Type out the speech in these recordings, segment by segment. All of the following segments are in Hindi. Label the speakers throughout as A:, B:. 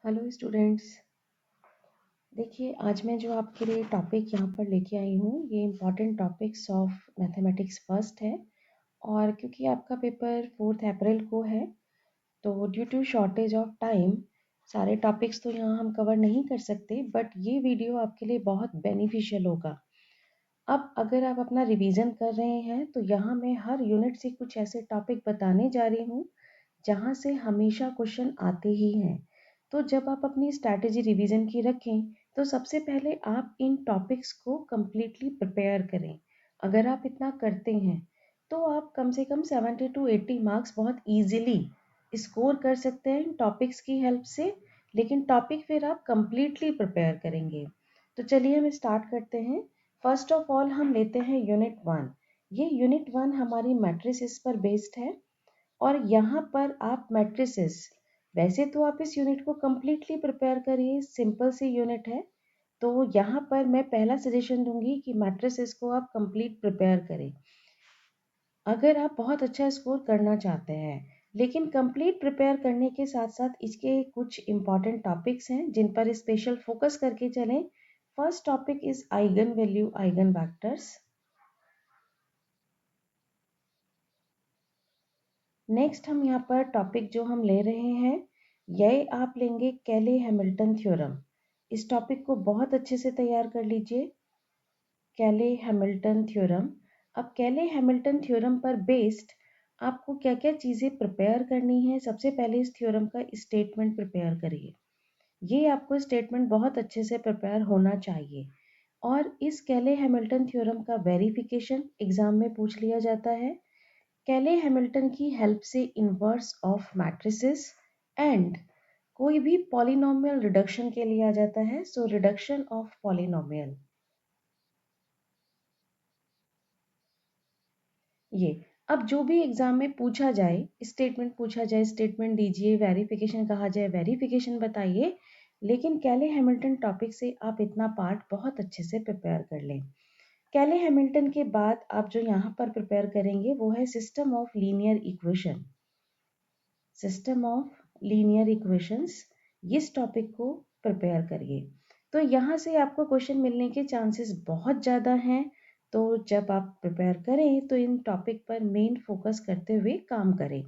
A: Hello students. देखिए, आज मैं जो आपके लिए टॉपिक यहाँ पर लेके आई हूँ ये important topics of mathematics first है। और क्योंकि आपका पेपर 4 अप्रैल को है तो due to shortage of time सारे टॉपिक्स तो यहाँ हम कवर नहीं कर सकते, बट ये वीडियो आपके लिए बहुत बेनिफिशियल होगा। अब अगर आप अपना रिवीजन कर रहे हैं तो यहाँ मैं हर यूनिट से कुछ ऐसे टॉपिक बताने जा रही हूँ जहाँ से हमेशा क्वेश्चन आते ही हैं। तो जब आप अपनी स्ट्रैटेजी रिवीजन की रखें तो सबसे पहले आप इन टॉपिक्स को कम्प्लीटली प्रिपेयर करें। अगर आप इतना करते हैं तो आप कम से कम 70 to 80 मार्क्स बहुत ईजिली स्कोर कर सकते हैं इन टॉपिक्स की हेल्प से। लेकिन टॉपिक फिर आप कम्प्लीटली प्रिपेयर करेंगे। तो चलिए हम स्टार्ट करते हैं। फर्स्ट ऑफ ऑल हम लेते हैं यूनिट 1। ये यूनिट 1 हमारी मैट्रिसेस पर बेस्ड है। और यहाँ पर आप मैट्रिसेस, वैसे तो आप इस यूनिट को कम्प्लीटली प्रिपेयर करिए, सिंपल सी यूनिट है। तो यहाँ पर मैं पहला सजेशन दूंगी कि मैट्रिसेस को आप कंप्लीट प्रिपेयर करें अगर आप बहुत अच्छा स्कोर करना चाहते हैं। लेकिन कंप्लीट प्रिपेयर करने के साथ साथ इसके कुछ इंपॉर्टेंट टॉपिक्स हैं जिन पर स्पेशल फोकस करके चलें। First topic is eigen value, eigen vectors. Next हम यहाँ पर टॉपिक जो हम ले रहे हैं यह आप लेंगे कैले हैमिल्टन थ्योरम। इस टॉपिक को बहुत अच्छे से तैयार कर लीजिए, कैले हैमिल्टन थ्योरम। अब कैले हैमिल्टन थ्योरम पर बेस्ड आपको क्या क्या चीज़ें प्रिपेयर करनी है। सबसे पहले इस थ्योरम का स्टेटमेंट प्रिपेयर करिए। ये आपको स्टेटमेंट बहुत अच्छे से प्रिपेयर होना चाहिए। और इस कैले हैमिल्टन थ्योरम का वेरिफिकेशन एग्जाम में पूछ लिया जाता है। कैले हैमिल्टन की हेल्प से इनवर्स ऑफ मैट्रिसेस एंड कोई भी पॉलिनोमियल रिडक्शन के लिए आ जाता है। सो रिडक्शन ऑफ पॉलिनोमियल, ये अब जो भी एग्जाम में पूछा जाए, स्टेटमेंट पूछा जाए स्टेटमेंट दीजिए, वेरिफिकेशन कहा जाए वेरिफिकेशन बताइए। लेकिन कैले हैमिल्टन टॉपिक से आप इतना पार्ट बहुत अच्छे से प्रिपेयर कर लें। कैले हैमिल्टन के बाद आप जो यहाँ पर प्रिपेयर करेंगे वो है system of linear equation. System of linear equations, इस टॉपिक को प्रिपेयर करिए। तो यहाँ से आपको क्वेश्चन मिलने के चांसेस बहुत ज़्यादा हैं। तो जब आप प्रिपेयर करें तो इन टॉपिक पर मेन फोकस करते हुए काम करें।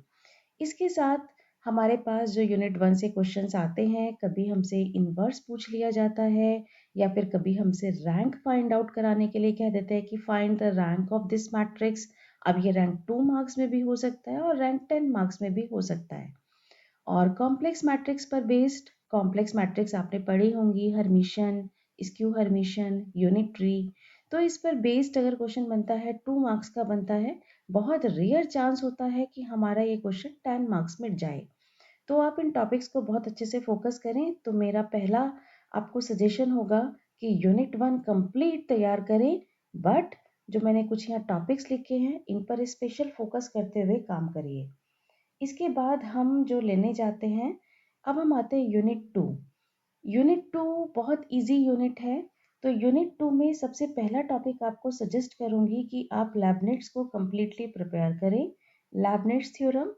A: इसके साथ हमारे पास जो यूनिट 1 से क्वेश्चंस आते हैं, कभी हमसे इनवर्स पूछ लिया जाता है या फिर कभी हमसे रैंक फाइंड आउट कराने के लिए कह देते हैं कि find the rank of this matrix. अब ये रैंक 2 मार्क्स में भी हो सकता है और रैंक 10 मार्क्स में भी हो सकता है। और कॉम्प्लेक्स मैट्रिक्स पर बेस्ड, कॉम्प्लेक्स मैट्रिक्स आपने पढ़ी होंगी, Hermitian, skew Hermitian, unit tree. तो इस पर बेस्ड अगर क्वेश्चन बनता है 2 मार्क्स का बनता है। बहुत रेयर चांस होता है कि हमारा ये क्वेश्चन 10 मार्क्स में जाए। तो आप इन टॉपिक्स को बहुत अच्छे से फोकस करें। तो मेरा पहला आपको सजेशन होगा कि यूनिट 1 कंप्लीट तैयार करें, बट जो मैंने कुछ यहाँ टॉपिक्स लिखे हैं इन पर स्पेशल फोकस करते हुए काम करिए। इसके बाद हम जो लेने जाते हैं, अब हम आते हैं यूनिट 2। यूनिट 2 बहुत इजी यूनिट है। तो यूनिट 2 में सबसे पहला टॉपिक आपको सजेस्ट करूंगी कि आप लेबनिट्स को कम्प्लीटली प्रिपेयर करें। Leibniz theorem,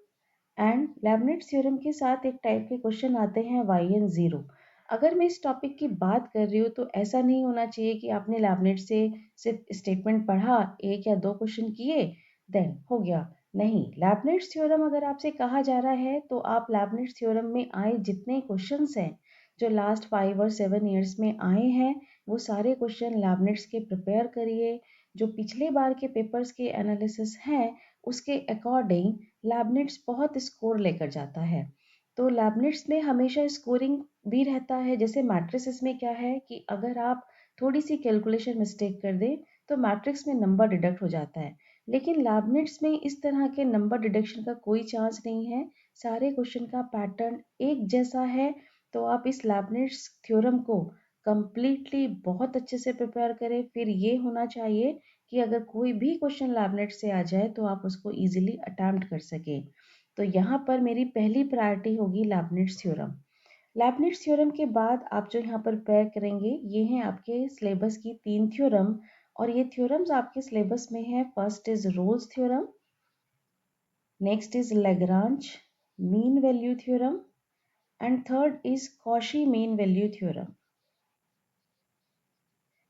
A: and Leibniz theorem के साथ एक टाइप के क्वेश्चन आते हैं y n0। अगर मैं इस टॉपिक की बात कर रही हूँ तो ऐसा नहीं होना चाहिए कि आपने लेबनिट्स से सिर्फ स्टेटमेंट पढ़ा, एक या दो क्वेश्चन किए, देन हो गया। नहीं, लेबनिट्स थ्योरम अगर आपसे कहा जा रहा है तो आप लेबनिट्स थ्योरम में आए जितने क्वेश्चंस हैं जो लास्ट 5 और 7 ईयर्स में आए हैं, वो सारे क्वेश्चन लेबनिट्स के प्रिपेयर करिए। जो पिछले बार के पेपर्स के एनालिसिस हैं उसके अकॉर्डिंग लेबनिट्स बहुत स्कोर लेकर जाता है। तो लेबनिट्स में हमेशा स्कोरिंग भी रहता है। जैसे मैट्रिसेस में क्या है कि अगर आप थोड़ी सी कैलकुलेशन मिस्टेक कर दें तो मैट्रिक्स में नंबर डिडक्ट हो जाता है। लेकिन लेबनिट्स में इस तरह के नंबर डिडक्शन का कोई चांस नहीं है। सारे क्वेश्चन का पैटर्न एक जैसा है। तो आप इस लेबनिट्स थ्योरम को कंप्लीटली बहुत अच्छे से प्रिपेयर करें। फिर ये होना चाहिए कि अगर कोई भी क्वेश्चन लेबनिट्स से आ जाए तो आप उसको इजीली अटेम्प्ट कर सकें। तो यहाँ पर मेरी पहली प्रायोरिटी होगी लेबनिट्स थ्योरम। लेबनिट्स थ्योरम के बाद आप जो यहाँ पर प्रिपेयर करेंगे ये हैं आपके सिलेबस की 3 थ्योरम। और ये थ्योरम्स आपके सिलेबस में है। First is Rolle's theorem, next is Lagrange mean value theorem, and third is Cauchy mean value theorem.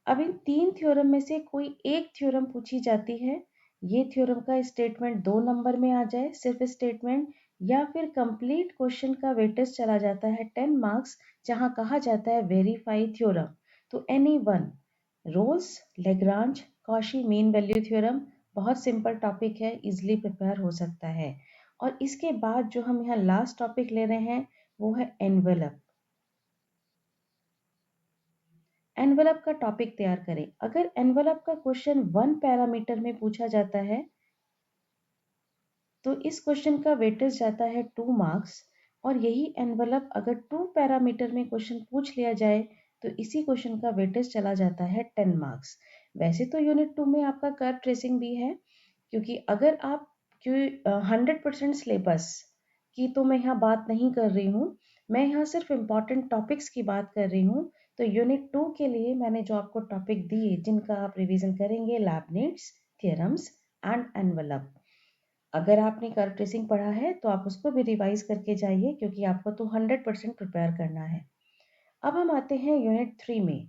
A: अब इन तीन थ्योरम में से कोई एक थ्योरम पूछी जाती है, ये थ्योरम का स्टेटमेंट 2 नंबर में आ जाए, सिर्फ स्टेटमेंट, या फिर कंप्लीट क्वेश्चन का वेटेज चला जाता है 10 मार्क्स, जहां कहा जाता है वेरीफाई थ्योरम। तो any one, Rolle's, Lagrange, Cauchy mean value theorem, बहुत सिंपल टॉपिक है, इजिली प्रिपेयर हो सकता है। और इसके बाद जो हम यहाँ लास्ट टॉपिक ले रहे हैं वो है एनवेलप। एनवेलप का टॉपिक तैयार करें। अगर एनवेलप का क्वेश्चन 1 पैरामीटर में पूछा जाता है तो इस क्वेश्चन का वेटेज जाता है 2 मार्क्स, और यही एनवेलप अगर 2 पैरामीटर में क्वेश्चन पूछ लिया जाए तो इसी क्वेश्चन का वेटेज चला जाता है 10 मार्क्स। वैसे तो यूनिट 2 में आपका कर्व ट्रेसिंग भी है, क्योंकि अगर आप 100% सिलेबस की तो मैं यहाँ बात नहीं कर रही हूँ, मैं यहाँ सिर्फ इम्पॉर्टेंट टॉपिक्स की बात कर रही हूँ। तो यूनिट 2 के लिए मैंने जो आपको टॉपिक दिए जिनका आप रिवीजन करेंगे, लैबनिट्स, थ्योरम्स एंड एनवेलप। अगर आपने कर्व ट्रेसिंग पढ़ा है तो आप उसको भी रिवाइज करके जाइए, क्योंकि आपको तो 100% प्रिपेयर करना है। अब हम आते हैं यूनिट 3 में।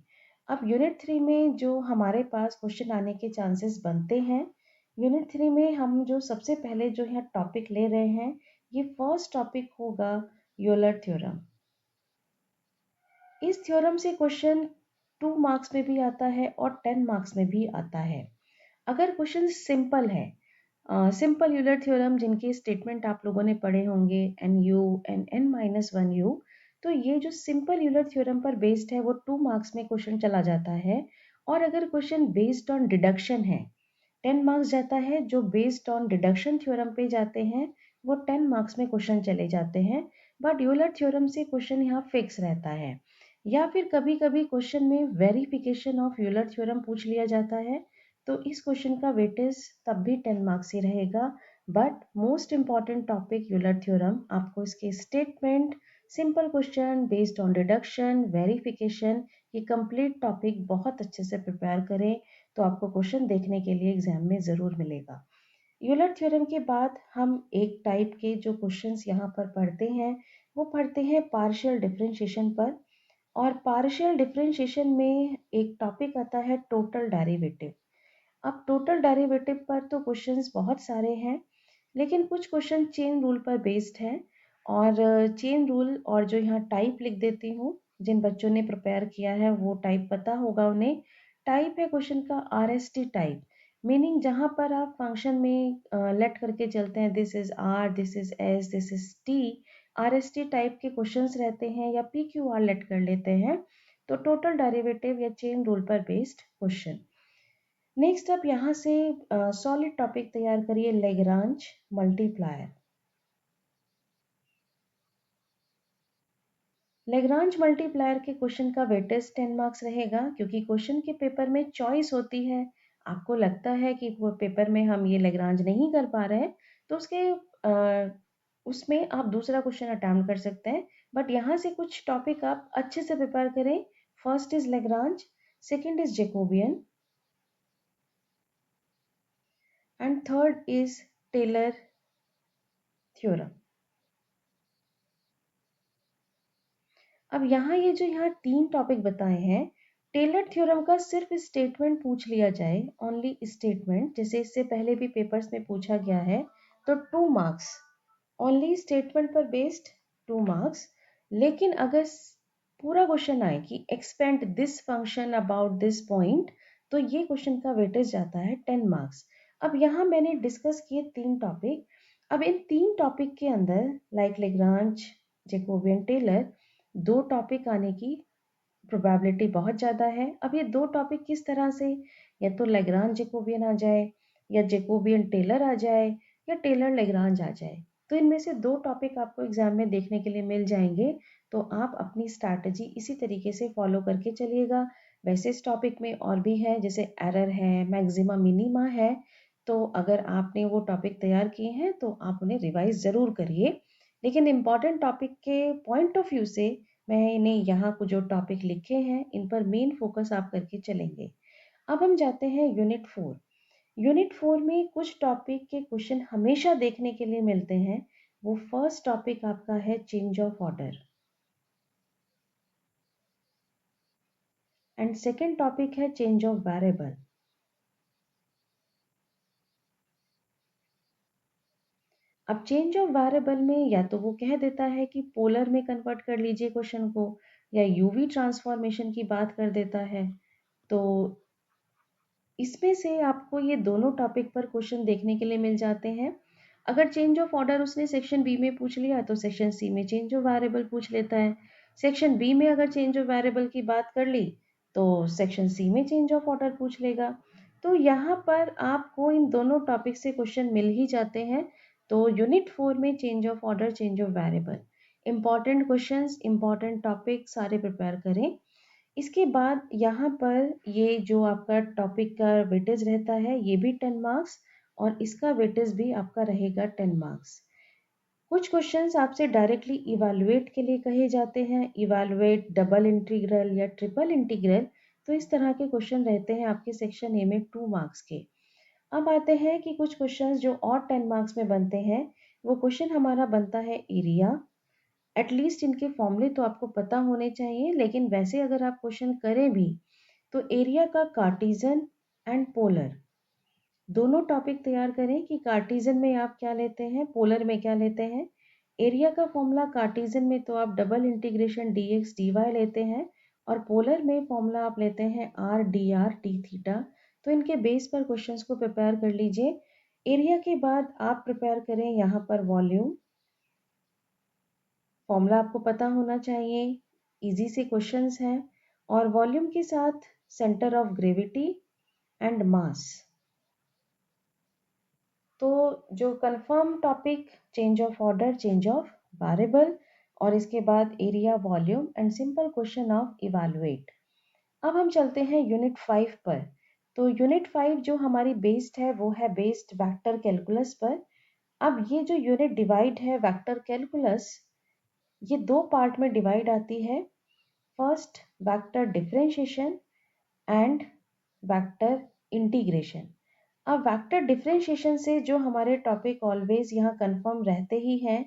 A: अब यूनिट 3 में जो हमारे पास क्वेश्चन आने के चांसेस बनते हैं, यूनिट 3 में हम जो सबसे पहले जो यहाँ टॉपिक ले रहे हैं, ये फर्स्ट टॉपिक होगा यूलर थ्योरम। इस थ्योरम से क्वेश्चन 2 मार्क्स में भी आता है और 10 मार्क्स में भी आता है। अगर क्वेश्चन सिंपल है, सिंपल यूलर थ्योरम जिनके स्टेटमेंट आप लोगों ने पढ़े होंगे, n u n n minus one u, तो ये जो सिंपल यूलर थ्योरम पर बेस्ड है वो 2 मार्क्स में क्वेश्चन चला जाता है। और अगर क्वेश्चन बेस्ड ऑन डिडक्शन है, 10 मार्क्स जाता है। जो बेस्ड ऑन डिडक्शन थ्योरम पे जाते हैं वो 10 मार्क्स में क्वेश्चन चले जाते हैं। बट यूलर थ्योरम से क्वेश्चन यहाँ फिक्स रहता है, या फिर कभी कभी क्वेश्चन में वेरिफिकेशन ऑफ यूलर थ्योरम पूछ लिया जाता है, तो इस क्वेश्चन का वेटेज तब भी 10 मार्क्स ही रहेगा। But most important topic Euler theorem, आपको इसके statement, simple question based on deduction, verification, ये कंप्लीट टॉपिक बहुत अच्छे से प्रिपेयर करें तो आपको क्वेश्चन देखने के लिए एग्जाम में ज़रूर मिलेगा। यूलर थ्योरम के बाद हम एक टाइप के जो क्वेश्चंस यहाँ पर पढ़ते हैं वो पढ़ते हैं पार्शियल डिफरेंशिएशन पर। और पार्शियल डिफरेंशिएशन में एक टॉपिक आता है टोटल डेरिवेटिव। अब टोटल डेरिवेटिव पर तो क्वेश्चंस बहुत सारे हैं, लेकिन कुछ क्वेश्चन चेन रूल पर बेस्ड है। और चेन रूल और जो यहाँ टाइप लिख देती हूँ, जिन बच्चों ने प्रिपेयर किया है वो टाइप पता होगा उन्हें। टाइप है क्वेश्चन का RST टाइप, मीनिंग जहाँ पर आप फंक्शन में लेट करके चलते हैं, this is R, this is S, this is T। RST type के क्वेश्चंस रहते हैं, या PQR लेट कर लेते हैं, तो टोटल डेरिवेटिव या चेन रूल पर बेस्ड क्वेश्चन। नेक्स्ट आप यहाँ से सॉलिड टॉपिक तैयार करिए, लेग्रांज मल्टीप्लायर। लेग्रांज मल्टीप्लायर के क्वेश्चन का वेटेज 10 मार्क्स रहेगा, क्योंकि क्वेश्चन के पेपर में चॉइस होती है। आपको लगता है कि वो पेपर में हम ये लेग्रांज नहीं कर पा रहे हैं, तो उसमें आप दूसरा क्वेश्चन अटेम्प्ट कर सकते हैं। बट यहाँ से कुछ टॉपिक आप अच्छे से प्रिपेयर करें। First is Lagrange, second is Jacobian, and third is Taylor theorem. अब ये जो यहाँ 3 टॉपिक बताए हैं, टेलर थ्योरम का सिर्फ स्टेटमेंट पूछ लिया जाए, ओनली स्टेटमेंट, जैसे इससे पहले भी पेपर्स में पूछा गया है, तो 2 मार्क्स, ओनली स्टेटमेंट पर बेस्ड 2 मार्क्स। लेकिन अगर पूरा क्वेश्चन आए कि expand this function about this point, तो ये क्वेश्चन का वेटेज जाता है 10 मार्क्स। अब यहाँ मैंने डिस्कस किए 3 टॉपिक। अब इन 3 टॉपिक के अंदर like Lagrange, Jacobian, Taylor, 2 topic आने की प्रोबेबिलिटी बहुत ज़्यादा है। अब ये 2 टॉपिक किस तरह से, या तो लेग्रांज जेकोबियन आ जाए, या जेकोबियन टेलर आ जाए, या टेलर लेग्रांज आ जाए, तो इनमें से 2 टॉपिक आपको एग्जाम में देखने के लिए मिल जाएंगे। तो आप अपनी स्ट्रैटेजी इसी तरीके से फॉलो करके चलिएगा। वैसे इस टॉपिक में और भी है, जैसे एरर है, मैक्सिमा मिनिमा है, तो अगर आपने वो टॉपिक तैयार किए हैं तो आप उन्हें रिवाइज ज़रूर करिए। लेकिन इम्पॉर्टेंट टॉपिक के पॉइंट ऑफ व्यू से मैंने यहाँ को जो टॉपिक लिखे हैं इन पर मेन फोकस आप करके चलेंगे। अब हम जाते हैं यूनिट 4। यूनिट 4 में कुछ टॉपिक के क्वेश्चन हमेशा देखने के लिए मिलते हैं। वो फर्स्ट टॉपिक आपका है change of order. And second topic है चेंज ऑफ वेरिएबल। अब चेंज ऑफ वेरिएबल में या तो वो कह देता है कि पोलर में कन्वर्ट कर लीजिए क्वेश्चन को, या यूवी ट्रांसफॉर्मेशन की बात कर देता है। तो इसमें से आपको ये दोनों टॉपिक पर क्वेश्चन देखने के लिए मिल जाते हैं। अगर चेंज ऑफ ऑर्डर उसने सेक्शन बी में पूछ लिया तो सेक्शन सी में चेंज ऑफ वेरिएबल पूछ लेता है। सेक्शन बी में अगर चेंज ऑफ वेरिएबल की बात कर ली तो सेक्शन सी में चेंज ऑफ ऑर्डर पूछ लेगा। तो यहाँ पर आपको इन दोनों टॉपिक से क्वेश्चन मिल ही जाते हैं। तो यूनिट 4 में change of order, change of variable, important questions, important topic सारे प्रिपेयर करें। इसके बाद यहाँ पर ये जो आपका टॉपिक का वेटेज रहता है ये भी 10 मार्क्स, और इसका वेटेज भी आपका रहेगा 10 मार्क्स। कुछ क्वेश्चंस आपसे डायरेक्टली इवैल्यूएट के लिए कहे जाते हैं, इवैल्यूएट डबल इंटीग्रल या ट्रिपल इंटीग्रल। तो इस तरह के क्वेश्चन रहते हैं आपके सेक्शन ए में 2 मार्क्स के। अब आते हैं कि कुछ क्वेश्चंस जो और 10 मार्क्स में बनते हैं। वो क्वेश्चन हमारा बनता है एरिया। एटलीस्ट इनके फॉर्मूले तो आपको पता होने चाहिए, लेकिन वैसे अगर आप क्वेश्चन करें भी तो एरिया का कार्टीजन एंड पोलर दोनों टॉपिक तैयार करें कि कार्टीजन में आप क्या लेते हैं, पोलर में क्या लेते हैं। एरिया का फॉर्मूला कार्टीजन में तो आप डबल इंटीग्रेशन dx dy लेते हैं, और पोलर में फॉर्मूला आप लेते हैं r dr d थीटा। तो इनके बेस पर क्वेश्चंस को प्रिपेयर कर लीजिए। एरिया के बाद आप प्रिपेयर करें यहाँ पर वॉल्यूम। फॉर्मूला आपको पता होना चाहिए, इजी से क्वेश्चंस हैं। और वॉल्यूम के साथ centre of gravity and mass. तो जो confirm topic change of order, change of variable, और इसके बाद area, volume and simple question of evaluate. अब हम चलते हैं यूनिट 5 पर। तो यूनिट 5 जो हमारी बेस्ड है वो है बेस्ड वेक्टर कैलकुलस पर। अब ये जो यूनिट डिवाइड है वेक्टर कैलकुलस, ये दो पार्ट में डिवाइड आती है। First vector differentiation and vector integration. अब वेक्टर डिफरेंशिएशन से जो हमारे टॉपिक ऑलवेज यहाँ कंफर्म रहते ही हैं,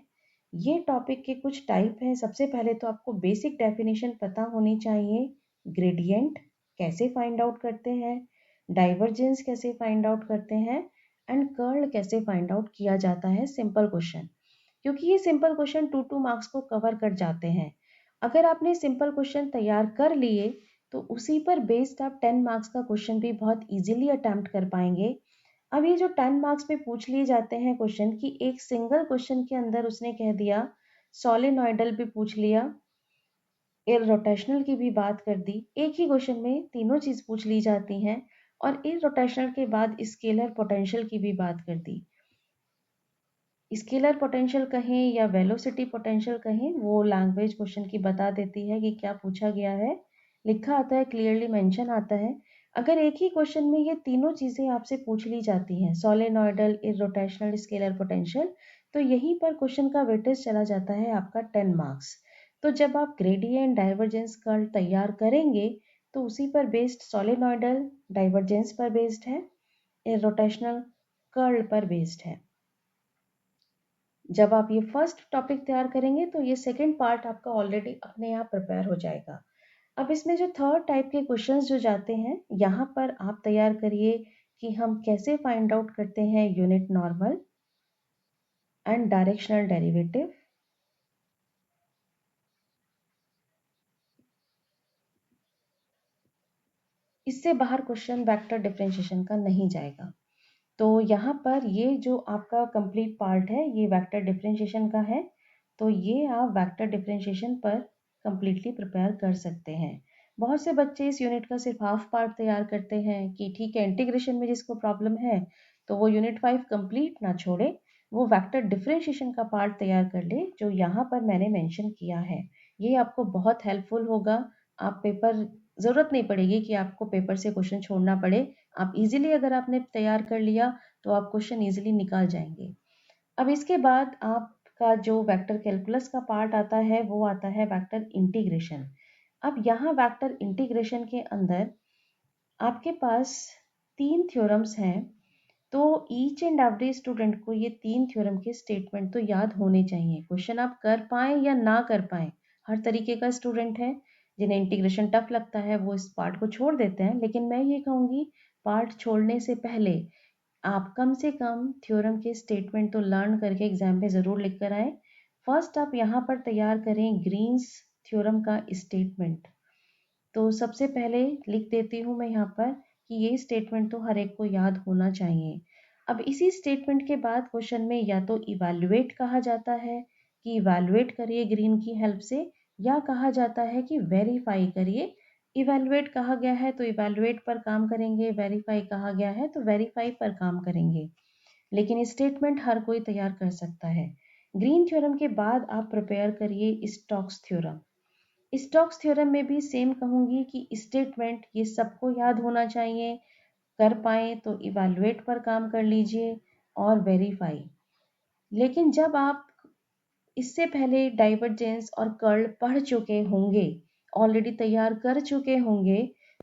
A: ये टॉपिक के कुछ टाइप हैं। सबसे पहले तो आपको बेसिक डेफिनेशन पता होनी चाहिए। ग्रेडियंट कैसे फाइंड आउट करते हैं, डाइवर्जेंस कैसे फाइंड आउट करते हैं, एंड कर्ल कैसे फाइंड आउट किया जाता है। सिंपल क्वेश्चन, क्योंकि ये सिंपल क्वेश्चन 2 मार्क्स को कवर कर जाते हैं। अगर आपने सिंपल क्वेश्चन तैयार कर लिए तो उसी पर बेस्ड आप 10 मार्क्स का क्वेश्चन भी बहुत इजीली अटेम्प्ट कर पाएंगे। अब ये जो 10 मार्क्स पे पूछ लिए जाते हैं क्वेश्चन की, एक सिंगल क्वेश्चन के अंदर उसने कह दिया, सोलेनॉइडल भी पूछ लिया, इररोटेशनल की भी बात कर दी। एक ही क्वेश्चन में तीनों चीज पूछ ली जाती हैं। और इररोटेशनल के बाद स्केलर पोटेंशियल की भी बात कर दी। स्केलर पोटेंशियल कहें या वेलोसिटी पोटेंशियल कहें, वो लैंग्वेज क्वेश्चन की बता देती है कि क्या पूछा गया है। लिखा आता है, क्लियरली मेंशन आता है। अगर एक ही क्वेश्चन में ये तीनों चीज़ें आपसे पूछ ली जाती हैं, सोलेनॉइडल, इररोटेशनल, स्केलर पोटेंशियल, तो यहीं पर क्वेश्चन का वेटेज चला जाता है आपका 10 मार्क्स। तो जब आप ग्रेडियंट, डाइवर्जेंस, कर्ल तैयार करेंगे तो उसी पर बेस्ड सोलेनॉइडल डाइवर्जेंस पर बेस्ड है, इररोटेशनल कर्ल पर बेस्ड है। जब आप ये फर्स्ट टॉपिक तैयार करेंगे तो ये सेकंड पार्ट आपका ऑलरेडी अपने आप प्रिपेयर हो जाएगा। अब इसमें जो थर्ड टाइप के क्वेश्चंस जो जाते हैं, यहाँ पर आप तैयार करिए कि हम कैसे फाइंड आउट करते हैं unit normal and directional derivative. इससे बाहर क्वेश्चन वेक्टर डिफरेंशिएशन का नहीं जाएगा। तो यहाँ पर ये जो आपका कंप्लीट पार्ट है ये वेक्टर डिफरेंशिएशन का है। तो ये आप वेक्टर डिफरेंशिएशन पर कंप्लीटली प्रिपेयर कर सकते हैं। बहुत से बच्चे इस यूनिट का सिर्फ हाफ पार्ट तैयार करते हैं कि ठीक है, इंटीग्रेशन में जिसको प्रॉब्लम है तो वो यूनिट 5 कंप्लीट ना छोड़े, वो वेक्टर डिफरेंशिएशन का पार्ट तैयार कर ले जो यहाँ पर मैंने मेंशन किया है। ये आपको बहुत हेल्पफुल होगा। आप पेपर ज़रूरत नहीं पड़ेगी कि आपको पेपर से क्वेश्चन छोड़ना पड़े। आप इजीली अगर आपने तैयार कर लिया तो आप क्वेश्चन इजीली निकाल जाएंगे। अब इसके बाद आपका जो वेक्टर कैलकुलस का पार्ट आता है वो आता है वेक्टर इंटीग्रेशन। अब यहाँ वेक्टर इंटीग्रेशन के अंदर आपके पास 3 थ्योरम्स हैं। तो ईच एंड एवरी स्टूडेंट को ये 3 थ्योरम के स्टेटमेंट तो याद होने चाहिए। क्वेश्चन आप कर पाएं या ना कर पाएं, हर तरीके का स्टूडेंट है। जिन्हें इंटीग्रेशन टफ लगता है वो इस पार्ट को छोड़ देते हैं, लेकिन मैं ये कहूँगी पार्ट छोड़ने से पहले आप कम से कम थ्योरम के स्टेटमेंट तो लर्न करके एग्जाम में ज़रूर लिख कर आए। फर्स्ट आप यहाँ पर तैयार करें ग्रीन्स थ्योरम का स्टेटमेंट। तो सबसे पहले लिख देती हूँ मैं यहाँ पर कि ये स्टेटमेंट तो हर एक को याद होना चाहिए। अब इसी स्टेटमेंट के बाद क्वेश्चन में या तो इवैल्यूएट कहा जाता है कि इवैल्यूएट करिए ग्रीन की हेल्प से, या कहा जाता है कि वेरीफाई करिए। इवैल्यूएट कहा गया है तो इवैल्यूएट पर काम करेंगे, वेरीफाई कहा गया है तो वेरीफाई पर काम करेंगे, लेकिन स्टेटमेंट हर कोई तैयार कर सकता है। ग्रीन थ्योरम के बाद आप प्रिपेयर करिए स्टोक्स थ्योरम। स्टोक्स थ्योरम में भी सेम कहूंगी कि स्टेटमेंट ये सबको याद होना चाहिए, कर पाए तो इवैल्यूएट पर काम कर लीजिए और वेरीफाई। लेकिन जब आप इससे पहले डाइवर्जेंस और कर्ल पढ़ चुके होंगे, ऑलरेडी तैयार कर चुके होंगे,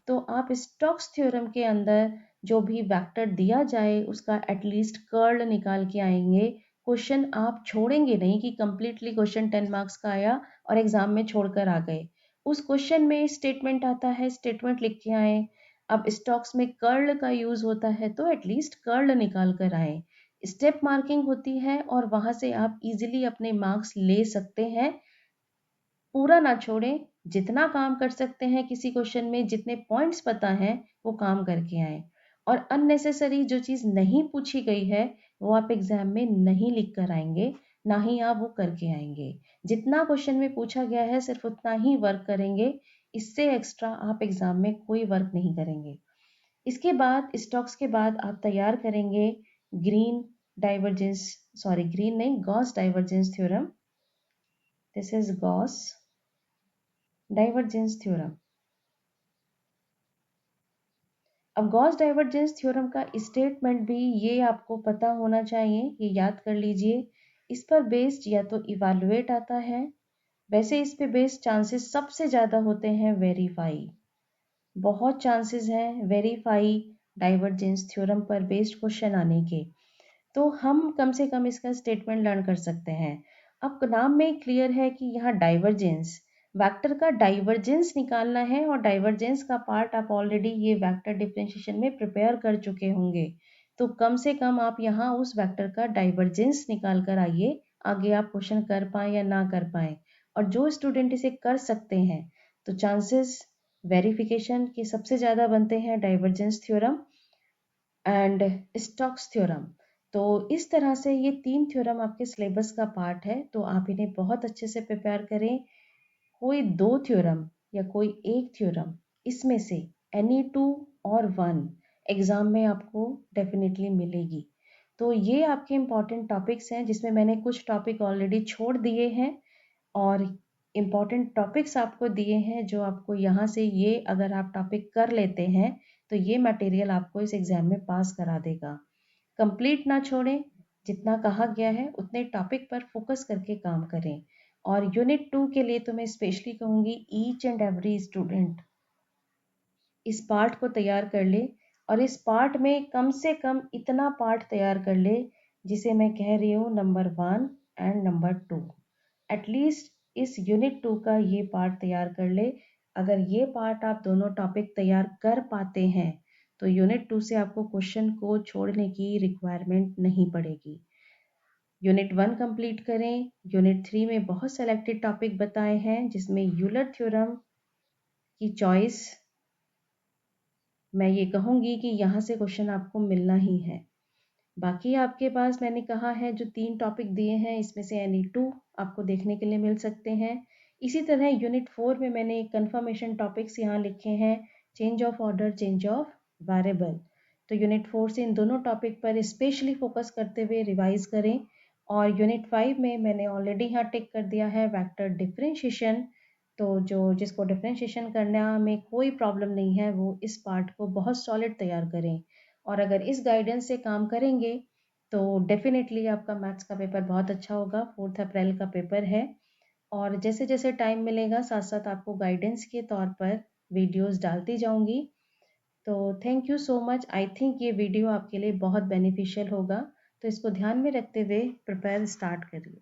A: तो आप स्टोक्स थ्योरम के अंदर जो भी वेक्टर दिया जाए उसका एटलीस्ट कर्ल निकाल के आएंगे। क्वेश्चन आप छोड़ेंगे नहीं कि कंप्लीटली क्वेश्चन 10 मार्क्स का आया और एग्जाम में छोड़कर आ गए। उस क्वेश्चन में स्टेटमेंट आता है, स्टेटमेंट लिख के आए। अब स्टॉक्स में कर्ल का यूज होता है तो एटलीस्ट कर्ल निकाल कर आए। स्टेप मार्किंग होती है और वहां से आप इजीली अपने मार्क्स ले सकते हैं। पूरा ना छोड़ें, जितना काम कर सकते हैं किसी क्वेश्चन में, जितने पॉइंट्स पता हैं वो काम करके आए। और अननेसेसरी जो चीज़ नहीं पूछी गई है वो आप एग्जाम में नहीं लिख कर आएंगे, ना ही आप वो करके आएंगे। जितना क्वेश्चन में पूछा गया है सिर्फ उतना ही वर्क करेंगे, इससे एक्स्ट्रा आप एग्जाम में कोई वर्क नहीं करेंगे। इसके बाद स्टॉक्स के बाद आप तैयार करेंगे ग्रीन डाइवर्जेंस, सॉरी ग्रीन नहीं, Gauss divergence theorem. This is Gauss divergence theorem. अब गॉस डाइवर्जेंस थ्योरम का स्टेटमेंट भी ये आपको पता होना चाहिए, ये याद कर लीजिए। इस पर बेस्ड या तो इवैल्यूएट आता है, वैसे इस पे बेस्ड चांसेस सबसे ज़्यादा होते हैं वेरीफाई। बहुत चांसेस हैं वेरीफाई डाइवर्जेंस थ्योरम पर बेस्ड क्वेश्चन आने के। तो हम कम से कम इसका स्टेटमेंट लर्न कर सकते हैं। अब नाम में क्लियर है कि यहाँ डाइवर्जेंस, वेक्टर का डाइवर्जेंस निकालना है और डाइवर्जेंस का पार्ट आप ऑलरेडी ये वेक्टर डिफरेंशिएशन में प्रिपेयर कर चुके होंगे। तो कम से कम आप यहाँ उस वेक्टर का डाइवर्जेंस निकाल कर आइए, आगे आप क्वेश्चन कर पाए या ना कर पाए। और जो स्टूडेंट इसे कर सकते हैं तो चांसेस वेरिफिकेशन के सबसे ज़्यादा बनते हैं divergence theorem and Stokes theorem. तो इस तरह से ये 3 थ्योरम आपके सिलेबस का पार्ट है, तो आप इन्हें बहुत अच्छे से प्रिपेयर करें। कोई 2 थ्योरम या कोई एक थ्योरम इसमें से एनी 2 और 1 एग्जाम में आपको डेफिनेटली मिलेगी। तो ये आपके इम्पॉर्टेंट टॉपिक्स हैं जिसमें मैंने कुछ टॉपिक ऑलरेडी छोड़ दिए हैं और इम्पॉर्टेंट टॉपिक्स आपको दिए हैं जो आपको यहाँ से, ये अगर आप टॉपिक कर लेते हैं तो ये मटेरियल आपको इस एग्ज़ाम में पास करा देगा। कंप्लीट ना छोड़ें, जितना कहा गया है उतने टॉपिक पर फोकस करके काम करें। और यूनिट 2 के लिए तो मैं स्पेशली कहूँगी ईच एंड एवरी स्टूडेंट इस पार्ट को तैयार कर ले, और इस पार्ट में कम से कम इतना पार्ट तैयार कर ले जिसे मैं कह रही हूँ नंबर 1 एंड नंबर 2। एटलीस्ट इस यूनिट 2 का ये पार्ट तैयार कर ले। अगर ये पार्ट आप दोनों टॉपिक तैयार कर पाते हैं तो यूनिट 2 से आपको क्वेश्चन को छोड़ने की रिक्वायरमेंट नहीं पड़ेगी। यूनिट 1 कंप्लीट करें। यूनिट 3 में बहुत सेलेक्टेड टॉपिक बताए हैं जिसमें यूलर थ्योरम की चॉइस मैं ये कहूँगी कि यहाँ से क्वेश्चन आपको मिलना ही है। बाकी आपके पास मैंने कहा है जो 3 टॉपिक दिए हैं इसमें से एनी 2 आपको देखने के लिए मिल सकते हैं। इसी तरह यूनिट 4 में मैंने कंफर्मेशन टॉपिक्स यहाँ लिखे हैं, change of order, change of variable. तो यूनिट 4 से इन दोनों टॉपिक पर स्पेशली फोकस करते हुए रिवाइज करें। और यूनिट 5 में मैंने ऑलरेडी यहाँ टिक कर दिया है वेक्टर डिफरेंशिएशन। तो जो जिसको डिफरेंशिएशन करना में कोई प्रॉब्लम नहीं है वो इस पार्ट को बहुत सॉलिड तैयार करें। और अगर इस गाइडेंस से काम करेंगे तो डेफिनेटली आपका मैथ्स का पेपर बहुत अच्छा होगा। 4 अप्रैल का पेपर है और जैसे जैसे टाइम मिलेगा साथ साथ आपको गाइडेंस के तौर पर वीडियोस डालती जाऊंगी। तो thank you so much. I think ये वीडियो आपके लिए बहुत बेनिफिशियल होगा, तो इसको ध्यान में रखते हुए प्रिपेयर स्टार्ट करिए।